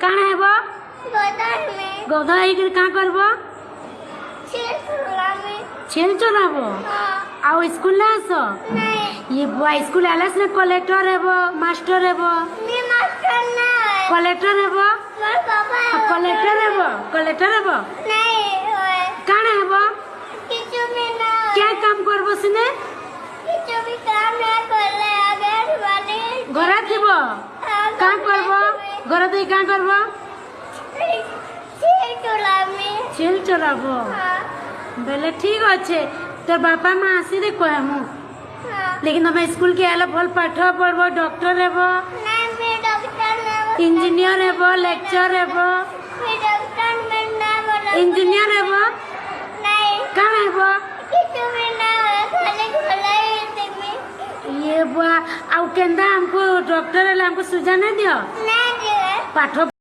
काण हेबो गधा ହେଇକି का करबो छेल चलाबो आउ स्कूल आस ये बुआ स्कूल आलस ने कलेक्टर हेबो मास्टर हेबो कलेक्टर हेबो कलेक्टर हेबो काण हेबो क्या काम करबो सिने घर थीबो का करबो घर दे का करबो छेल चलाबो बेले ठीक अच्छे तोर बापा माँ आसी दे कहमु लेकिन तुम स्कूल के आला भल पाठ पढ़बो डॉक्टर हेबो इंजीनियर हेबो लेक्चर हेबो इंजीनियर हेबो काण हेबो ये बुआ आउ केंदा हमको डॉक्टर हमको सुझा नहीं दियो पाठ